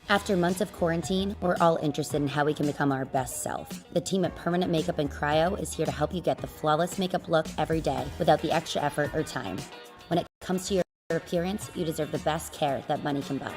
After months of quarantine, we're all interested in how we can become our best self. The team at Permanent Makeup and Cryo is here to help you get the flawless makeup look every day without the extra effort or time. When it comes to your appearance, you deserve the best care that money can buy.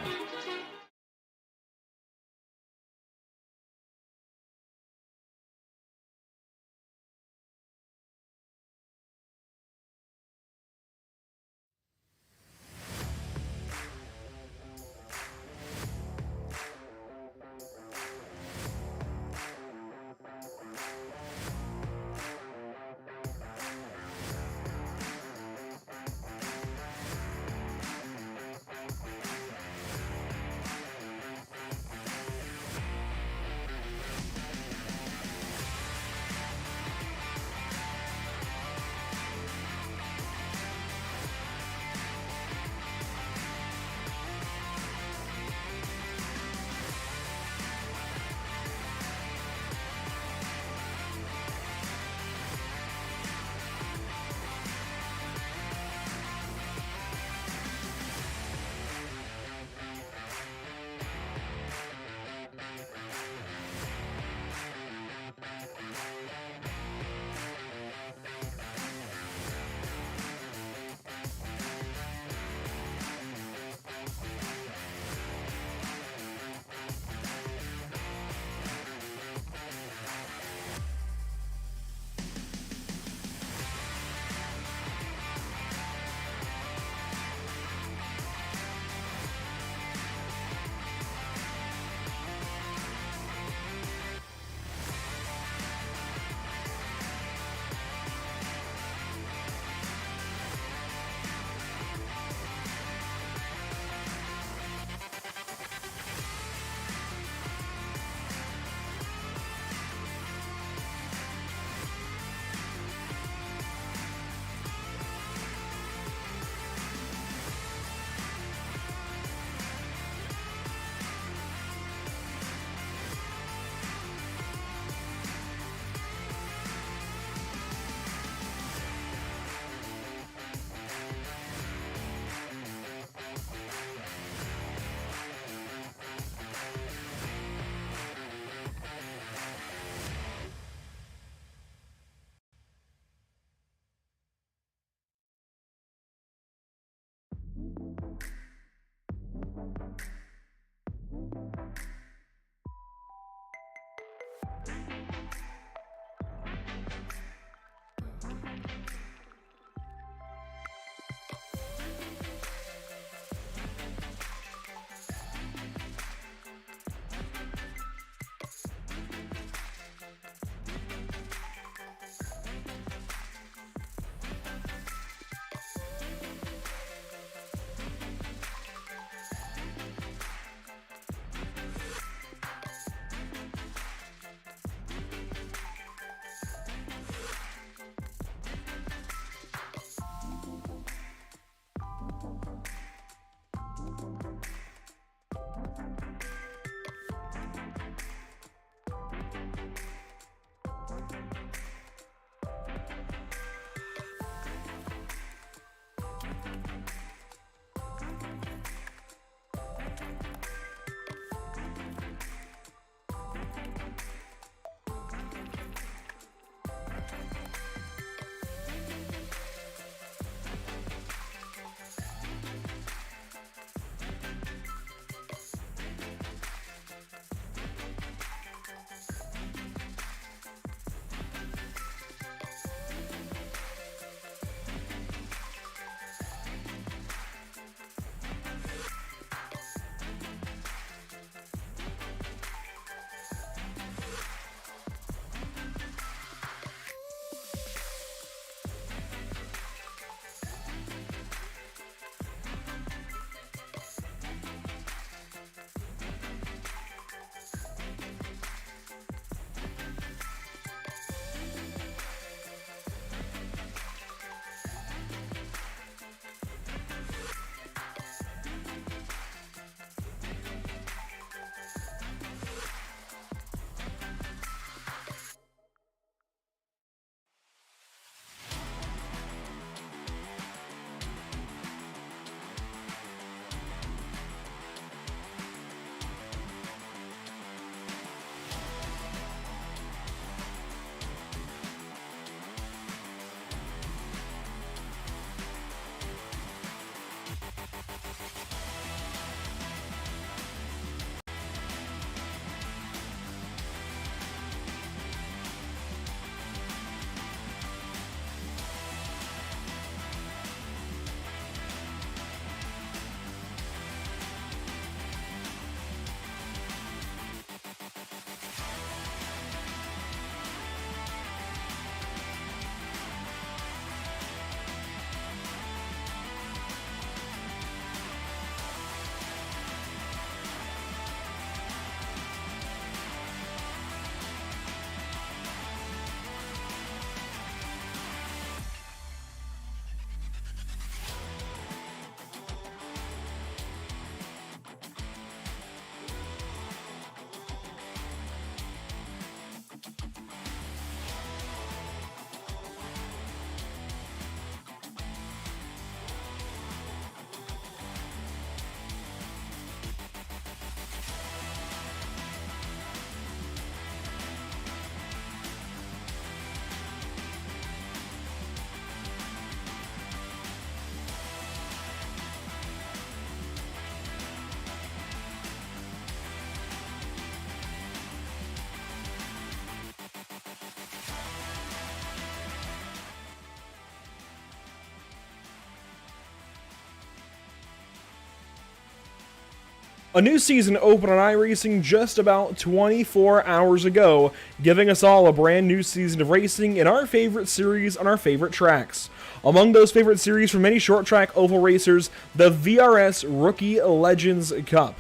A new season opened on iRacing just about 24 hours ago, giving us all a brand new season of racing in our favorite series on our favorite tracks. Among those favorite series for many short track oval racers, the VRS Rookie Legends Cup.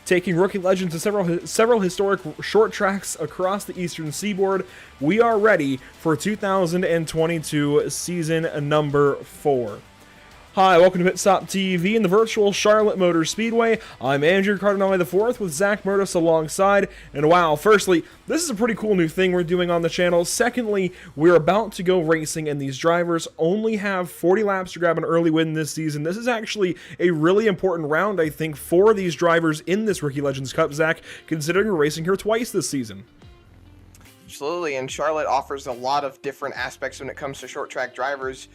Taking Rookie Legends to several historic short tracks across the eastern seaboard, we are ready for 2022 season number 4. Hi, welcome to Pit Stop TV in the virtual Charlotte Motor Speedway. I'm Andrew Cardinale IV with Zach Murtis alongside. And wow, firstly, this is a pretty cool new thing we're doing on the channel. Secondly, we're about to go racing and these drivers only have 40 laps to grab an early win this season. This is actually a really important round, I think, for these drivers in this Rookie Legends Cup, Zach, considering we're racing here twice this season. Absolutely, and Charlotte offers a lot of different aspects when it comes to short track drivers.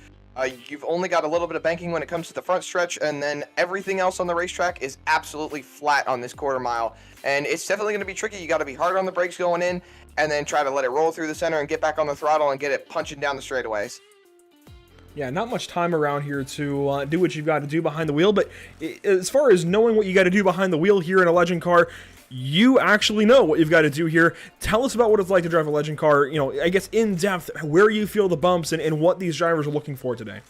You've only got a little bit of banking when it comes to the front stretch, and then everything else on the racetrack is absolutely flat on this quarter mile. And it's definitely going to be tricky. You got to be hard on the brakes going in, and then try to let it roll through the center and get back on the throttle and get it punching down the straightaways. Yeah, not much time around here to do what you've got to do behind the wheel, but as far as knowing what you got to do behind the wheel here in a Legend car, you actually know what you've got to do here. Tell us about what it's like to drive a Legend car, you know, I guess in depth, where you feel the bumps and what these drivers are looking for today.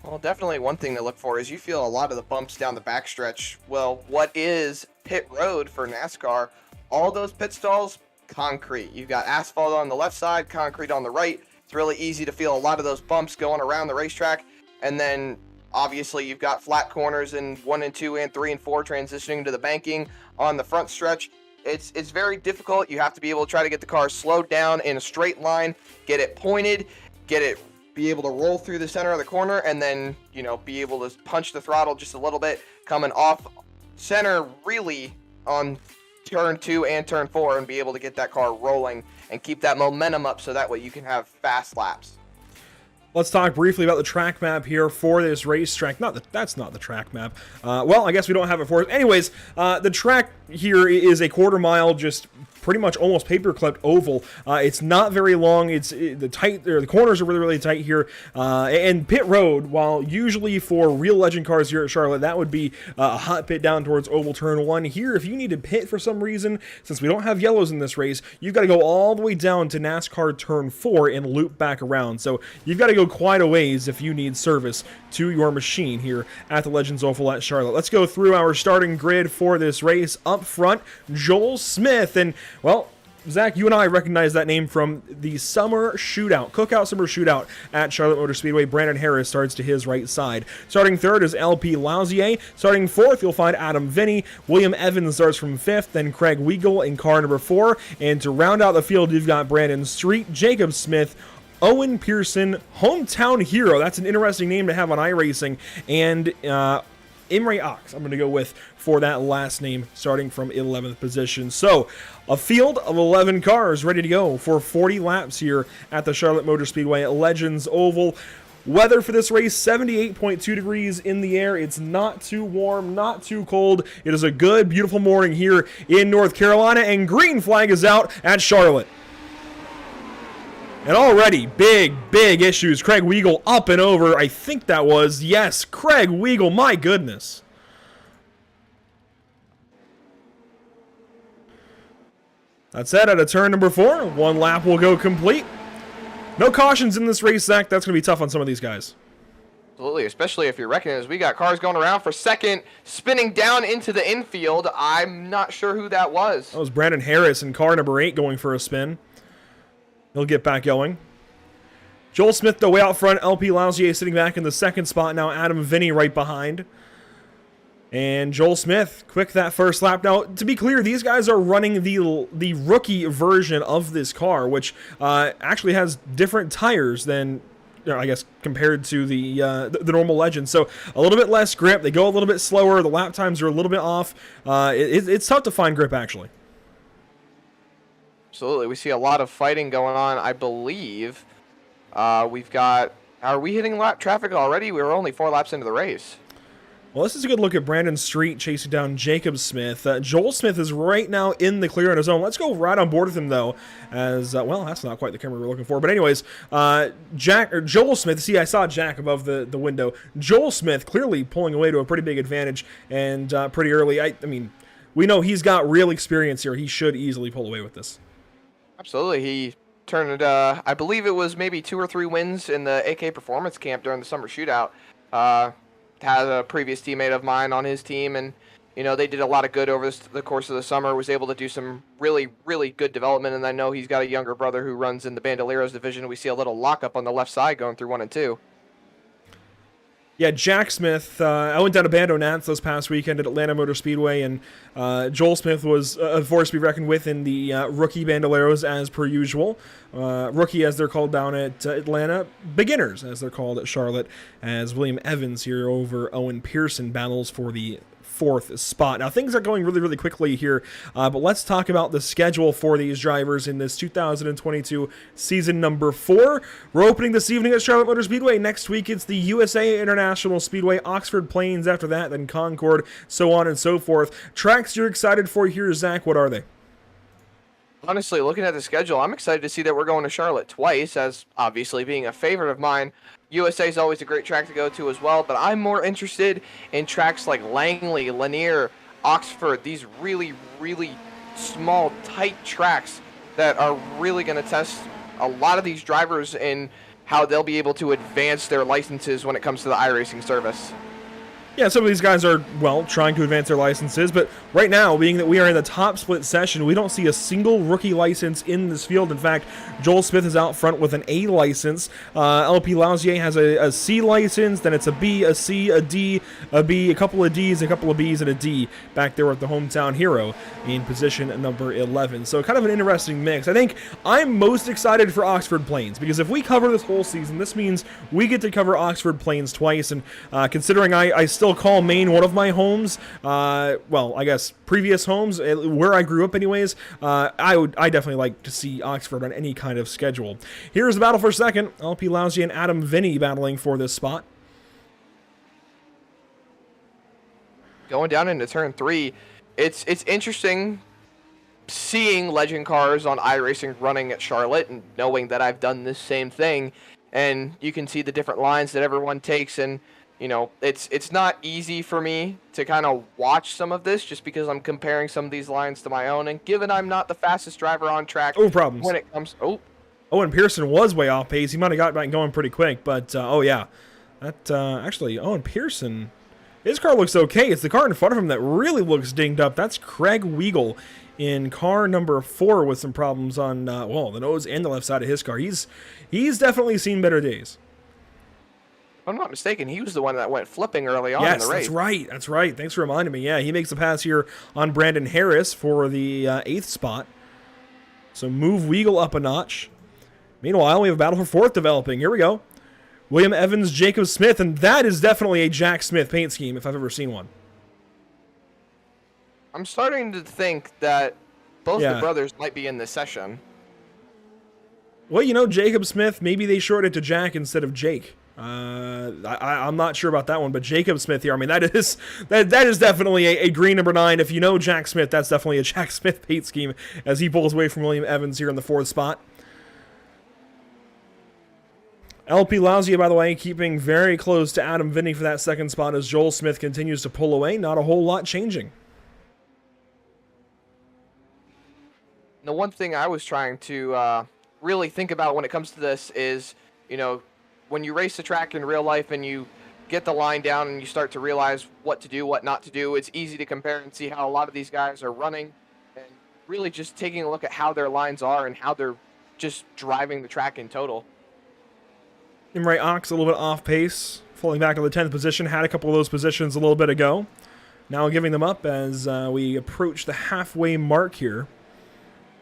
Well, definitely one thing to look for is you feel a lot of the bumps down the backstretch. Well, what is pit road for NASCAR? All those pit stalls, concrete. You've got asphalt on the left side, concrete on the right. It's really easy to feel a lot of those bumps going around the racetrack. And then obviously you've got flat corners in 1 and 2 and 3 and 4 transitioning to the banking on the front stretch. It's very difficult. You have to be able to try to get the car slowed down in a straight line, get it pointed, be able to roll through the center of the corner, and then, you know, be able to punch the throttle just a little bit, coming off center really on turn 2 and turn 4, and be able to get that car rolling and keep that momentum up so that way you can have fast laps. Let's talk briefly about the track map here for this racetrack. That's not the track map. Well, I guess we don't have it for us. Anyways, the track here is a quarter mile, just pretty much almost paper clipped oval. It's not very long. The corners are really, really tight here. And pit road, while usually for real Legend cars here at Charlotte, that would be a hot pit down towards oval turn 1. Here, if you need to pit for some reason, since we don't have yellows in this race, you've got to go all the way down to NASCAR turn 4 and loop back around. So you've got to go quite a ways if you need service to your machine here at the Legends Oval at Charlotte. Let's go through our starting grid for this race. Up front, Joel Smith. And, well, Zach, you and I recognize that name from the summer shootout, Cookout Summer Shootout at Charlotte Motor Speedway. Brandon Harris starts to his right side. Starting third is LP Lausier. Starting fourth, you'll find Adam Vinny. William Evans starts from fifth, then Craig Weigel in car number 4. And to round out the field, you've got Brandon Street, Jacob Smith, Owen Pearson, hometown hero. That's an interesting name to have on iRacing. And Imre Ox, I'm going to go with for that last name, starting from 11th position. So, a field of 11 cars ready to go for 40 laps here at the Charlotte Motor Speedway at Legends Oval. Weather for this race, 78.2 degrees in the air. It's not too warm, not too cold. It is a good, beautiful morning here in North Carolina, and green flag is out at Charlotte. And already, big issues. Craig Weigel up and over. I think that was, yes, Craig Weigel. My goodness. That's it out of turn number 4. 1 lap will go complete. No cautions in this race, Zach. That's going to be tough on some of these guys. Absolutely, especially if you're reckoning as we got cars going around for second, spinning down into the infield. I'm not sure who that was. That was Brandon Harris in car number 8 going for a spin. He'll get back going. Joel Smith, though, way out front. LP Lausier sitting back in the second spot. Now Adam Vinny right behind. And Joel Smith, quick that first lap. Now, to be clear, these guys are running the rookie version of this car, which actually has different tires than, you know, I guess, compared to the normal Legend. So a little bit less grip. They go a little bit slower. The lap times are a little bit off. It's tough to find grip, actually. Absolutely. We see a lot of fighting going on. I believe we've got... Are we hitting lap traffic already? We were only 4 laps into the race. Well, this is a good look at Brandon Street chasing down Jacob Smith. Joel Smith is right now in the clear on his own. Let's go right on board with him, though, as, well, that's not quite the camera we're looking for. But anyways, Joel Smith, see, I saw Jack above the window. Joel Smith clearly pulling away to a pretty big advantage and pretty early. I mean, we know he's got real experience here. He should easily pull away with this. Absolutely. He turned, I believe it was maybe 2 or 3 wins in the AK Performance Camp during the summer shootout. Had a previous teammate of mine on his team, and they did a lot of good over the course of the summer. Was able to do some really, really good development, and I know he's got a younger brother who runs in the Bandoleros division. We see a little lockup on the left side going through 1 and 2. Yeah, Jack Smith, I went down to Bando Nats this past weekend at Atlanta Motor Speedway, and Joel Smith was a force to be reckoned with in the rookie Bandoleros as per usual. Rookie, as they're called down at Atlanta. Beginners, as they're called at Charlotte, as William Evans here over Owen Pearson battles for the 4th spot. Now, things are going really, really quickly here, but let's talk about the schedule for these drivers in this 2022 season number 4. We're opening this evening at Charlotte Motor Speedway. Next week, it's the USA International Speedway, Oxford Plains after that, then Concord, so on and so forth. Tracks you're excited for here, Zach, what are they? Honestly, looking at the schedule, I'm excited to see that we're going to Charlotte twice, as obviously being a favorite of mine. USA is always a great track to go to as well, but I'm more interested in tracks like Langley, Lanier, Oxford, these really, really small, tight tracks that are really going to test a lot of these drivers in how they'll be able to advance their licenses when it comes to the iRacing service. Yeah, some of these guys are, well, trying to advance their licenses, but right now, being that we are in the top split session, we don't see a single rookie license in this field. In fact, Joel Smith is out front with an A license. LP Lausier has a C license, then it's a B, a C, a D, a B, a couple of Ds, a couple of Bs, and a D back there with the hometown hero in position number 11. So kind of an interesting mix. I think I'm most excited for Oxford Plains, because if we cover this whole season, this means we get to cover Oxford Plains twice, and considering I still call Maine one of my homes, well, I guess previous homes, where I grew up anyways, I definitely like to see Oxford on any kind of schedule. Here's the battle for second. LP Lousy and Adam Vinny battling for this spot. Going down into turn 3, it's interesting seeing legend cars on iRacing running at Charlotte and knowing that I've done this same thing, and you can see the different lines that everyone takes, and it's not easy for me to kind of watch some of this just because I'm comparing some of these lines to my own, and given I'm not the fastest driver on track problems when it comes... Owen Pearson was way off pace. He might have got back going pretty quick, but oh yeah. That actually, Owen Pearson, his car looks okay. It's the car in front of him that really looks dinged up. That's Craig Weigel in car number 4 with some problems on, well, the nose and the left side of his car. He's definitely seen better days. If I'm not mistaken, he was the one that went flipping early on in the race. Yes, that's right. Thanks for reminding me. Yeah, he makes the pass here on Brandon Harris for the 8th spot. So move Weigel up a notch. Meanwhile, we have a battle for 4th developing. Here we go. William Evans, Jacob Smith, and that is definitely a Jack Smith paint scheme if I've ever seen one. I'm starting to think that both the brothers might be in this session. Well, Jacob Smith, maybe they shorted it to Jack instead of Jake. I'm not sure about that one, but Jacob Smith here, I mean, that is definitely a green number 9. If you know Jack Smith, that's definitely a Jack Smith paint scheme as he pulls away from William Evans here in the 4th spot. LP Lausier, by the way, keeping very close to Adam Vinny for that 2nd spot as Joel Smith continues to pull away. Not a whole lot changing. The one thing I was trying to really think about when it comes to this is, when you race the track in real life and you get the line down and you start to realize what to do, what not to do, it's easy to compare and see how a lot of these guys are running, and really just taking a look at how their lines are and how they're just driving the track in total. And right, Ox a little bit off pace, falling back to the 10th position, had a couple of those positions a little bit ago. Now giving them up as we approach the halfway mark here.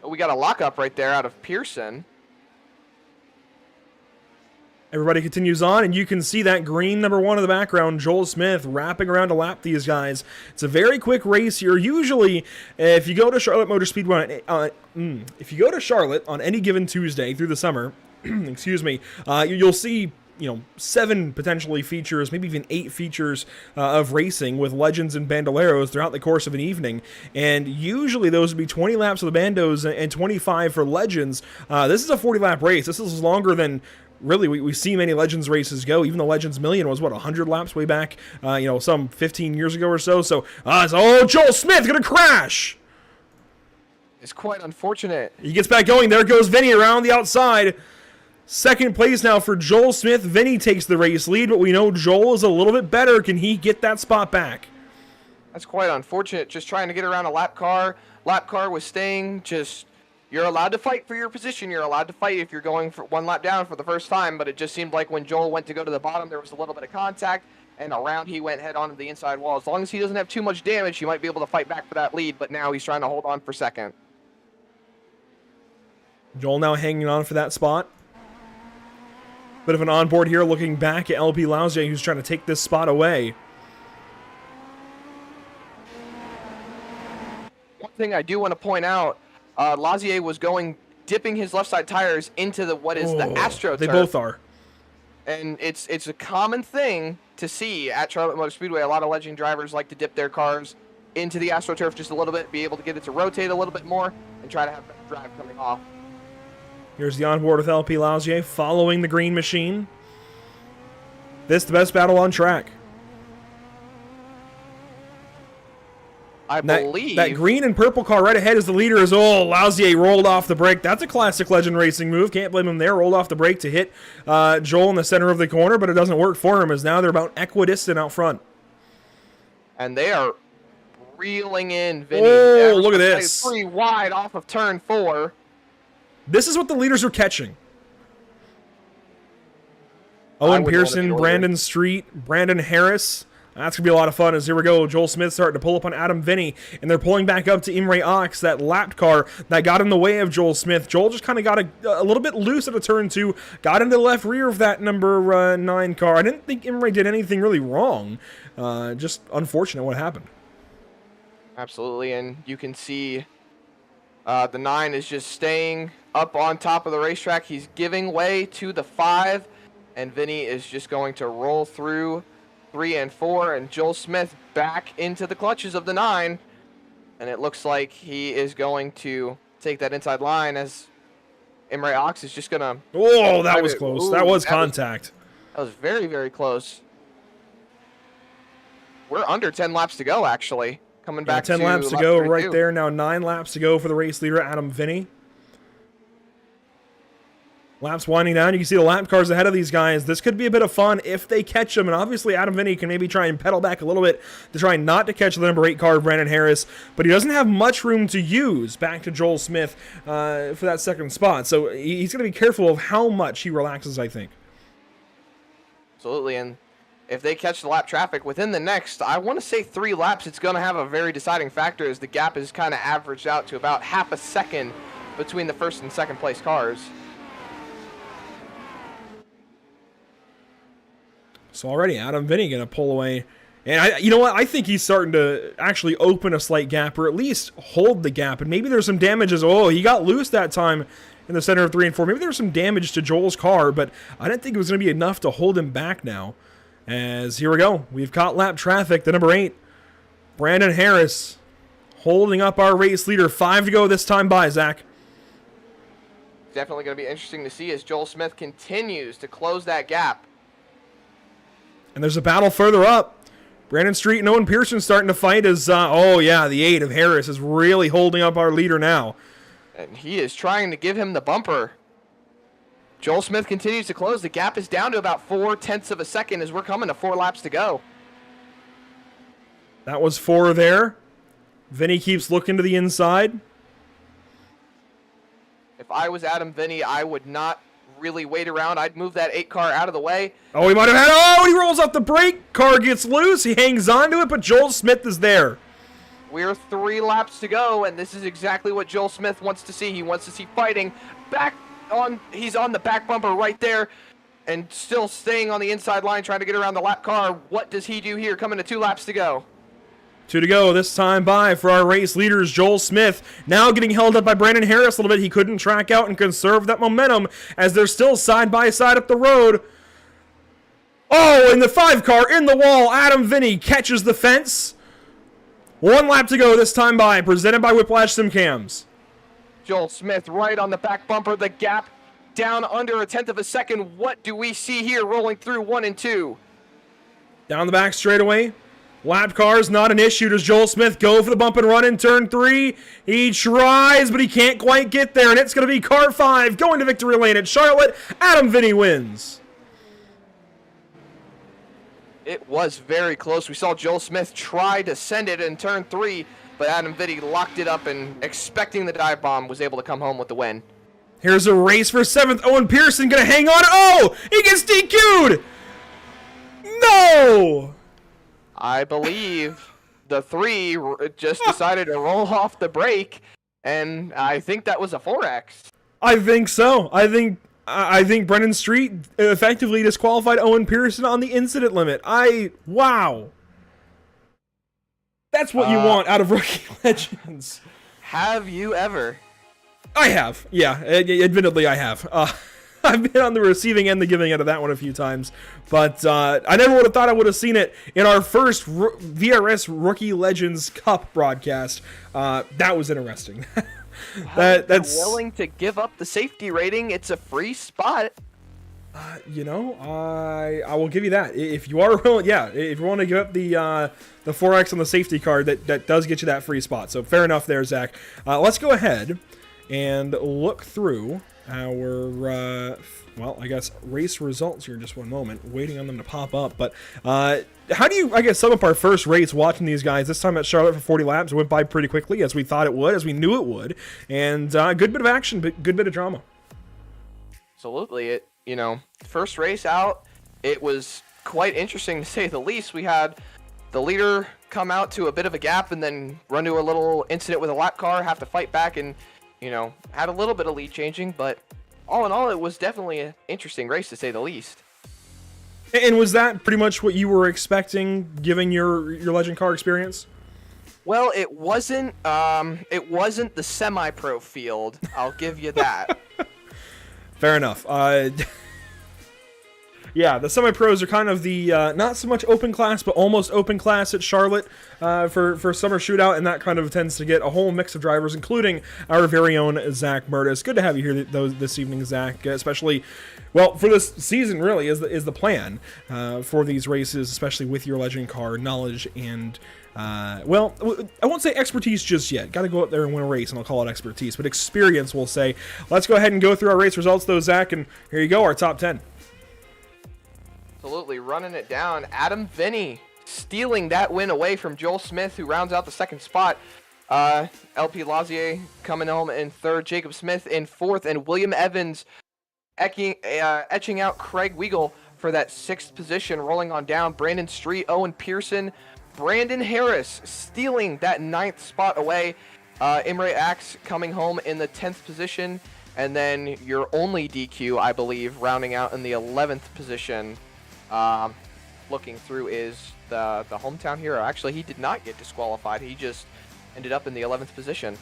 We got a lockup right there out of Pearson. Everybody continues on, and you can see that green number 1 in the background, Joel Smith, wrapping around to lap these guys. It's a very quick race here. Usually, if you go to Charlotte Motor Speedway, if you go to Charlotte on any given Tuesday through the summer, excuse me, you'll see 7 potentially features, maybe even 8 features of racing with legends and bandoleros throughout the course of an evening. And usually those would be 20 laps for the bandos and 25 for legends. This is a 40-lap race. This is longer than really we see many Legends races go. Even the Legends Million was, 100 laps way back, some 15 years ago or so. So, Joel Smith going to crash. It's quite unfortunate. He gets back going. There goes Vinny around the outside. Second place now for Joel Smith. Vinny takes the race lead, but we know Joel is a little bit better. Can he get that spot back? That's quite unfortunate. Just trying to get around a lap car. Lap car was staying. You're allowed to fight for your position. You're allowed to fight if you're going for 1 lap down for the first time, but it just seemed like when Joel went to go to the bottom, there was a little bit of contact, and around he went head on to the inside wall. As long as he doesn't have too much damage, he might be able to fight back for that lead, but now he's trying to hold on for second. Joel now hanging on for that spot. Bit of an onboard here, looking back at LP Lausier, who's trying to take this spot away. One thing I do want to point out, Lausier was dipping his left side tires into the AstroTurf. They both are. And it's a common thing to see at Charlotte Motor Speedway. A lot of Legend drivers like to dip their cars into the AstroTurf just a little bit, be able to get it to rotate a little bit more, and try to have that drive coming off. Here's the onboard with LP Lausier following the green machine. This the best battle on track. I believe that green and purple car right ahead is the leader. Lausier rolled off the brake. That's a classic Legend Racing move. Can't blame him there. Rolled off the brake to hit Joel in the center of the corner, but it doesn't work for him as now they're about equidistant out front. And they are reeling in Vinny. Look at this. 3 wide off of turn 4. This is what the leaders are catching. Owen Pearson, Brandon Street, Brandon Harris. That's going to be a lot of fun as here we go. Joel Smith starting to pull up on Adam Vinny, and they're pulling back up to Imre Ox, that lapped car that got in the way of Joel Smith. Joel just kind of got a little bit loose at a turn 2, got into the left rear of that number 9 car. I didn't think Imre did anything really wrong. Just unfortunate what happened. Absolutely, and you can see the 9 is just staying up on top of the racetrack. He's giving way to the 5, and Vinny is just going to roll through 3 and 4, and Joel Smith back into the clutches of the 9, and it looks like he is going to take that inside line as Imre Ox is just going to... that was close. That was contact. That was very, very close. We're under 10 laps to go, actually. Coming back 10 to laps to lap go 32. right there. Now 9 laps to go for the race leader, Adam Vinny. Laps winding down. You can see the lap cars ahead of these guys. This could be a bit of fun if they catch them. And obviously, Adam Vinny can maybe try and pedal back a little bit to try not to catch the number 8 car, Brandon Harris. But he doesn't have much room to use back to Joel Smith for that second spot. So he's going to be careful of how much he relaxes, I think. Absolutely. And if they catch the lap traffic within the next, I want to say 3 laps, it's going to have a very deciding factor as the gap is kind of averaged out to about half a second between the first and second place cars. So already Adam Vinny going to pull away. And you know what? I think he's starting to actually open a slight gap or at least hold the gap. And maybe there's some damages. He got loose that time in the center of 3 and 4. Maybe there's some damage to Joel's car, but I didn't think it was going to be enough to hold him back now. As here we go. We've caught lap traffic. The number 8, Brandon Harris, holding up our race leader. 5 to go this time by, Zach. Definitely going to be interesting to see as Joel Smith continues to close that gap. And there's a battle further up. Brandon Street and Owen Pearson starting to fight as, the 8 of Harris is really holding up our leader now. And he is trying to give him the bumper. Joel Smith continues to close. The gap is down to about 0.4 of a second as we're coming to 4 laps to go. That was 4 there. Vinny keeps looking to the inside. If I was Adam Vinny, I would not really wait around. I'd move that 8 car out of the way. He might have had... he rolls off the brake. Car gets loose. He hangs onto it, but Joel Smith is there. We're 3 laps to go, and this is exactly what Joel Smith wants to see. He wants to see fighting. He's on the back bumper right there, and still staying on the inside line, trying to get around the lap car. What does he do here, coming to 2 laps to go? 2 to go this time by for our race leaders, Joel Smith. Now getting held up by Brandon Harris a little bit. He couldn't track out and conserve that momentum as they're still side by side up the road. Oh, and the 5 car in the wall. Adam Vinny catches the fence. 1 lap to go this time by, presented by Whiplash Simcams. Joel Smith right on the back bumper. The gap down under 1/10 of a second. What do we see here rolling through 1 and 2? Down the back straightaway. Lap cars, not an issue. Does Joel Smith go for the bump and run in turn 3? He tries, but he can't quite get there, and it's going to be car 5 going to victory lane at Charlotte. Adam Vinny wins. It was very close. We saw Joel Smith try to send it in turn 3, but Adam Vinny locked it up and, expecting the dive bomb, was able to come home with the win. Here's a race for 7th. Owen Pearson going to hang on. Oh, he gets DQ'd. No. I believe the 3 just decided to roll off the brake, and I think that was a 4X. I think so. I think Brendan Street effectively disqualified Owen Pearson on the incident limit. Wow. That's what you want out of Rookie Legends. Have you ever? I have. Yeah, admittedly I have. I've been on the receiving end, the giving end of that one a few times, but I never would have thought I would have seen it in our first VRS Rookie Legends Cup broadcast. That was interesting. That's willing to give up the safety rating. It's a free spot. You know, I will give you that. If you are willing, yeah, if you want to give up the 4X on the safety card, that does get you that free spot. So fair enough there, Zach. Let's go ahead and look through our, well, I guess race results here in just one moment, waiting on them to pop up. But how do you, I guess, sum up our first race watching these guys this time at Charlotte for 40 laps? It went by pretty quickly, as we thought it would, as we knew it would, and good bit of action, but good bit of drama. Absolutely. First race out, it was quite interesting to say the least. We had the leader come out to a bit of a gap and then run to a little incident with a lap car, have to fight back, and had a little bit of lead changing, but all in all, it was definitely an interesting race to say the least. And was that pretty much what you were expecting, given your Legend car experience? Well, it wasn't the semi-pro field. I'll give you that. Fair enough. Yeah, the semi-pros are kind of the not so much open class, but almost open class at Charlotte for summer shootout, and that kind of tends to get a whole mix of drivers, including our very own Zach Murtis. Good to have you here this evening, Zach, especially, well, for this season, really, is the plan for these races, especially with your Legend car knowledge and, well, I won't say expertise just yet. Got to go out there and win a race, and I'll call it expertise, but experience, we'll say. Let's go ahead and go through our race results, though, Zach, and here you go, our top 10. Absolutely, running it down. Adam Vinny stealing that win away from Joel Smith, who rounds out the second spot. LP Lazier coming home in third. Jacob Smith in fourth. And William Evans etching out Craig Weigel for that sixth position. Rolling on down, Brandon Street, Owen Pearson, Brandon Harris stealing that ninth spot away. Imre Axe coming home in the 10th position. And then your only DQ, I believe, rounding out in the 11th position. Looking through is the hometown hero. Actually, he did not get disqualified. He just ended up in the 11th position.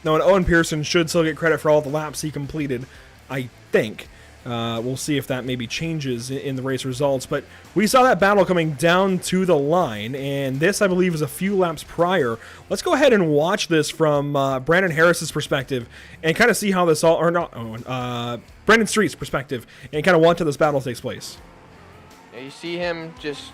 No, and Owen Pearson should still get credit for all the laps he completed, I think. We'll see if that maybe changes in the race results. But we saw that battle coming down to the line, and this, I believe, is a few laps prior. Let's go ahead and watch this from Brandon Harris's perspective and kind of see how this all, or not Owen, Brandon Street's perspective, and kind of watch how this battle takes place. You see him just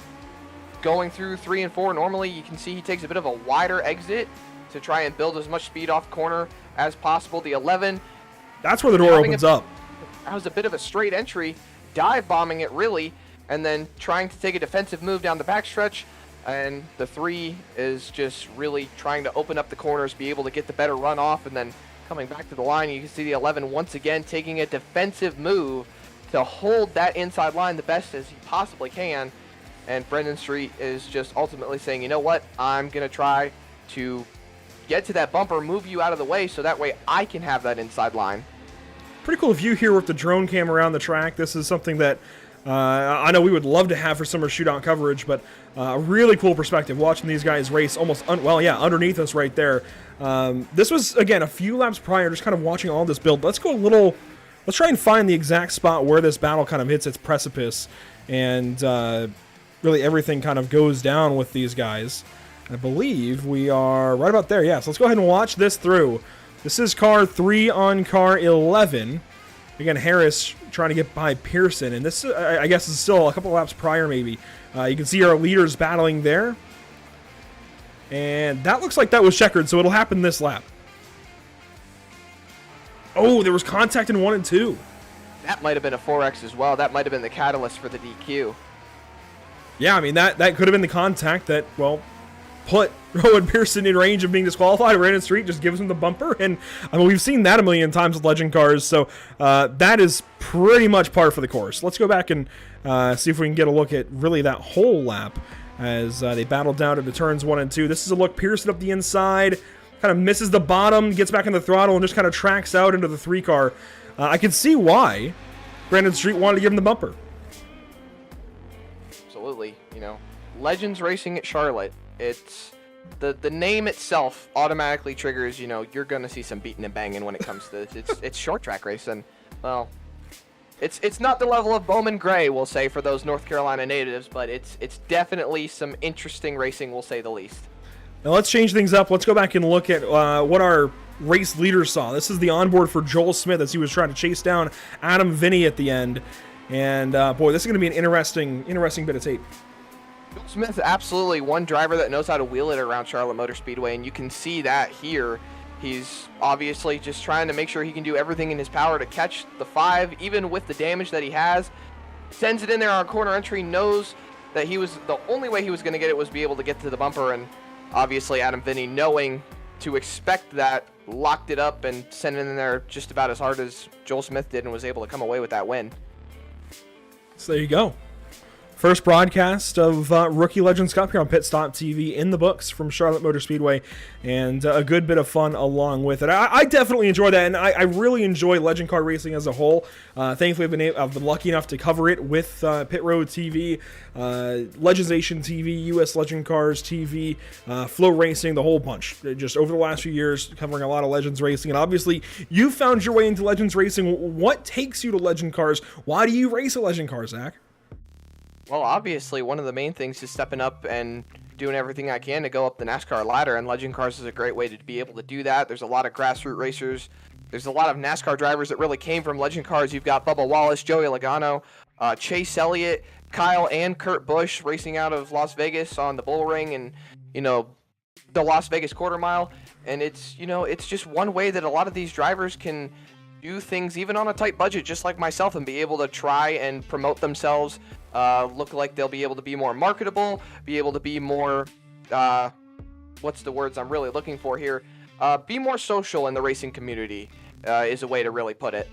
going through 3 and 4. Normally, you can see he takes a bit of a wider exit to try and build as much speed off corner as possible. The 11. That's where the door opens up. That was a bit of a straight entry, dive bombing it really, and then trying to take a defensive move down the backstretch. And the 3 is just really trying to open up the corners, be able to get the better run off, and then coming back to the line, you can see the 11 once again taking a defensive move to hold that inside line the best as he possibly can. And Brendan Street is just ultimately saying, you know what, I'm going to try to get to that bumper, move you out of the way, so that way I can have that inside line. Pretty cool view here with the drone cam around the track. This is something that I know we would love to have for summer shootout coverage, but a really cool perspective watching these guys race almost, underneath us right there. This was, again, a few laps prior, just kind of watching all this build. Let's try and find the exact spot where this battle kind of hits its precipice and really everything kind of goes down with these guys. I believe we are right about there. Yeah, so let's go ahead and watch this through. This is car 3 on car 11. Again, Harris trying to get by Pearson, and this, I guess, is still a couple laps prior, maybe. You can see our leaders battling there. And that looks like that was checkered, so it'll happen this lap. Oh, there was contact in 1 and 2. That might have been a 4X as well. That might have been the catalyst for the DQ. Yeah, I mean, that could have been the contact that, well, put Rowan Pearson in range of being disqualified. Brandon Street just gives him the bumper, and I mean, we've seen that a million times with legend cars, so that is pretty much par for the course. Let's go back and see if we can get a look at really that whole lap as they battle down into turns 1 and 2. This is a look. Pearson up the inside, kind of misses the bottom, gets back in the throttle, and just kind of tracks out into the 3 car. I can see why Brandon Street wanted to give him the bumper. Absolutely. You know, Legends Racing at Charlotte, it's the name itself automatically triggers, you know, you're going to see some beating and banging when it comes to this. It's short track racing. Well, it's not the level of Bowman Gray, we'll say, for those North Carolina natives, but it's definitely some interesting racing, we'll say the least. Now let's change things up. Let's go back and look at what our race leader saw. This is the onboard for Joel Smith as he was trying to chase down Adam Vinny at the end. And boy, this is going to be an interesting bit of tape. Joel Smith, absolutely one driver that knows how to wheel it around Charlotte Motor Speedway, and you can see that here. He's obviously just trying to make sure he can do everything in his power to catch the 5, even with the damage that he has. Sends it in there on corner entry, knows that the only way he was going to get it was be able to get to the bumper, and obviously Adam Vinny, knowing to expect that, locked it up and sent it in there just about as hard as Joel Smith did and was able to come away with that win. So there you go. First broadcast of Rookie Legends Cup here on Pit Stop TV in the books from Charlotte Motor Speedway, and a good bit of fun along with it. I definitely enjoy that, and I really enjoy legend car racing as a whole. Thankfully, I've been lucky enough to cover it with Pit Road TV, Legends Nation TV, US Legend Cars TV, Flow Racing, the whole bunch. Just over the last few years, covering a lot of Legends racing, and obviously, you found your way into Legends racing. What takes you to Legend cars? Why do you race a Legend car, Zach? Well, obviously, one of the main things is stepping up and doing everything I can to go up the NASCAR ladder, and Legend Cars is a great way to be able to do that. There's a lot of grassroots racers. There's a lot of NASCAR drivers that really came from Legend Cars. You've got Bubba Wallace, Joey Logano, Chase Elliott, Kyle and Kurt Busch racing out of Las Vegas on the Bull Ring and, you know, the Las Vegas quarter mile. And it's, you know, it's just one way that a lot of these drivers can do things even on a tight budget, just like myself, and be able to try and promote themselves, look like they'll be able to be more marketable, be able to be more, what's the words I'm really looking for here? Be more social in the racing community is a way to really put it.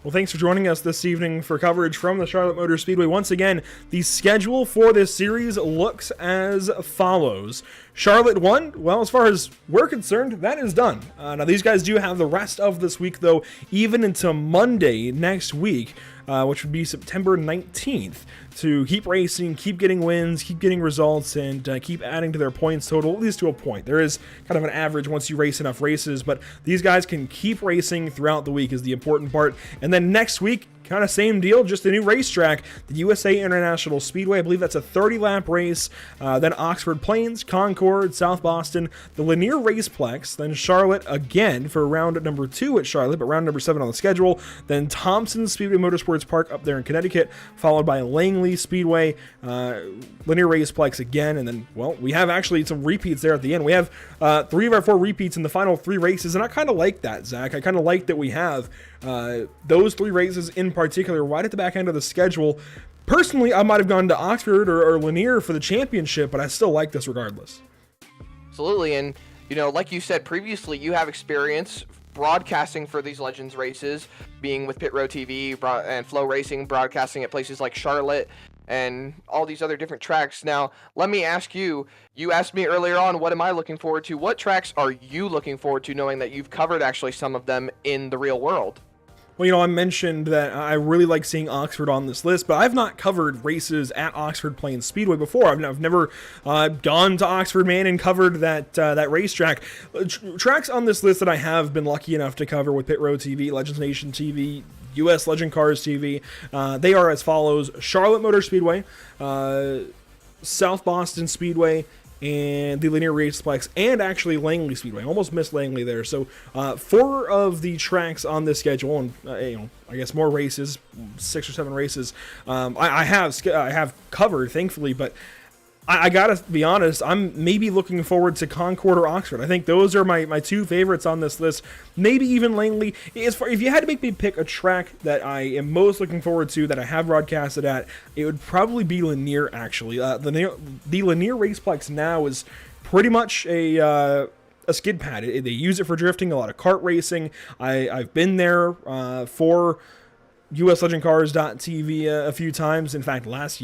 Well, thanks for joining us this evening for coverage from the Charlotte Motor Speedway. Once again, the schedule for this series looks as follows. Charlotte 1, well, as far as we're concerned, that is done. Now, these guys do have the rest of this week, though, even into Monday next week, which would be September 19th, to keep racing, keep getting wins, keep getting results, and keep adding to their points total, at least to a point. There is kind of an average once you race enough races, but these guys can keep racing throughout the week is the important part. And then next week, kind of same deal, just a new racetrack, the USA International Speedway. I believe that's a 30-lap race. Then Oxford Plains, Concord, South Boston, the Lanier Raceplex, then Charlotte again for round number 2 at Charlotte, but round number 7 on the schedule. Then Thompson Speedway Motorsports Park up there in Connecticut, followed by Langley Speedway, Lanier Raceplex again, and then, well, we have actually some repeats there at the end. We have 3 of our 4 repeats in the final 3 races, and I kind of like that, Zach. I kind of like that we have those 3 races in particular right at the back end of the schedule. Personally, I might have gone to Oxford or Lanier for the championship, but I still like this regardless. Absolutely, and you know, like you said previously, you have experience broadcasting for these Legends races, being with Pit Row TV and Flow Racing, broadcasting at places like Charlotte and all these other different tracks. Now, let me ask you, you asked me earlier on, what am I looking forward to? What tracks are you looking forward to, knowing that you've covered actually some of them in the real world? Well, I mentioned that I really like seeing Oxford on this list, but I've not covered races at Oxford Plains Speedway before. I've never gone to Oxford, man, and covered that racetrack. Tracks on this list that I have been lucky enough to cover with Pit Road TV, Legends Nation TV, US Legend Cars TV, they are as follows: Charlotte Motor Speedway, South Boston Speedway, and the Linear Raceplex, and actually Langley Speedway. Almost missed Langley there. So 4 of the tracks on this schedule, and I guess more races, 6 or 7 races. I have covered, thankfully, but I gotta be honest, I'm maybe looking forward to Concord or Oxford. I think those are my 2 favorites on this list. Maybe even Langley. If you had to make me pick a track that I am most looking forward to, that I have broadcasted at, it would probably be Lanier, actually. The Lanier Raceplex now is pretty much a skid pad. They use it for drifting, a lot of kart racing. I've been there for USLegendCars.tv a few times. In fact, last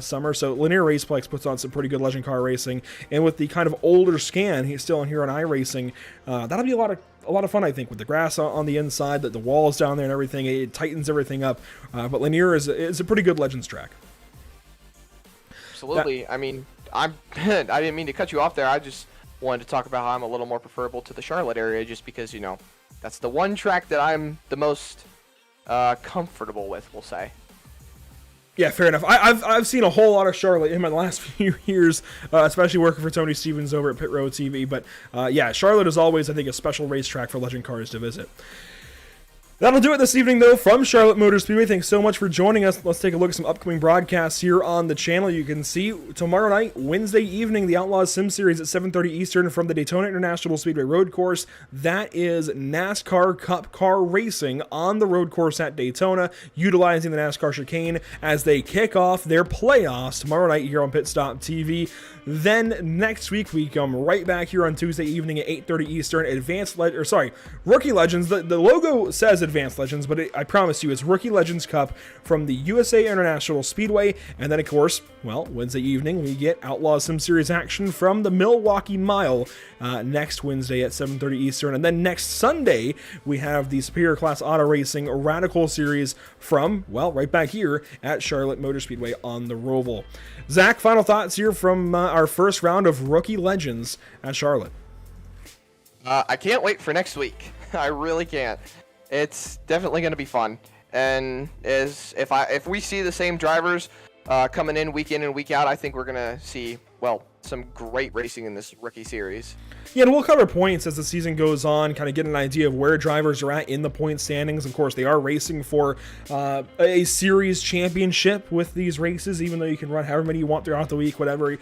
summer. So Linear Raceplex puts on some pretty good Legend Car racing, and with the kind of older scan, he's still on here on iRacing. That'll be a lot of fun, I think, with the grass on the inside, the walls down there and everything. It tightens everything up. But Linear is a pretty good Legends track. Absolutely. I mean, I didn't mean to cut you off there. I just wanted to talk about how I'm a little more preferable to the Charlotte area, just because that's the one track that I'm the most comfortable with, we'll say. Yeah, fair enough. I've seen a whole lot of Charlotte in my last few years, especially working for Tony Stevens over at Pit Road TV. But yeah, Charlotte is always, I think, a special racetrack for Legend Cars to visit. That'll do it this evening, though, from Charlotte Motor Speedway. Thanks so much for joining us. Let's take a look at some upcoming broadcasts here on the channel. You can see tomorrow night, Wednesday evening, the Outlaws Sim Series at 7:30 Eastern from the Daytona International Speedway Road Course. That is NASCAR Cup Car racing on the road course at Daytona, utilizing the NASCAR chicane as they kick off their playoffs tomorrow night here on Pit Stop TV. Then next week, we come right back here on Tuesday evening at 8:30 Eastern. Rookie Legends. The logo says Advanced Legends, but I promise you, it's Rookie Legends Cup from the USA International Speedway. And then, of course, Wednesday evening, we get Outlaws Sim Series action from the Milwaukee Mile next Wednesday at 7:30 Eastern. And then next Sunday, we have the Superior Class Auto Racing Radical Series from, right back here at Charlotte Motor Speedway on the Roval. Zach, final thoughts here from our first round of Rookie Legends at Charlotte. I can't wait for next week. I really can't. It's definitely going to be fun. And if we see the same drivers coming in and week out, I think we're going to see, some great racing in this rookie series. Yeah, and we'll cover points as the season goes on, kind of get an idea of where drivers are at in the point standings. Of course, they are racing for a series championship with these races, even though you can run however many you want throughout the week, whatever.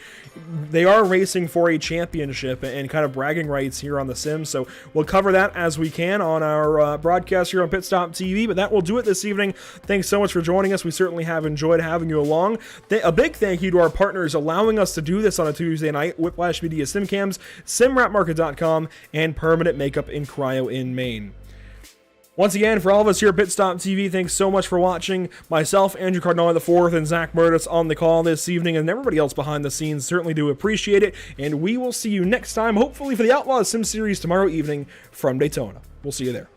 They are racing for a championship and kind of bragging rights here on the sim. So we'll cover that as we can on our broadcast here on Pit Stop TV. But that will do it this evening. Thanks so much for joining us. We certainly have enjoyed having you along. A big thank you to our partners allowing us to do this on a Tuesday night: Whiplash Media Simcams, SimWrapMarket.com, and Permanent Makeup in Cryo in Maine. Once again, for all of us here at Pit Stop TV, thanks so much for watching. Myself, Andrew Cardinale IV, and Zach Murtis on the call this evening, and everybody else behind the scenes certainly do appreciate it. And we will see you next time, hopefully for the Outlaws Sim Series tomorrow evening from Daytona. We'll see you there.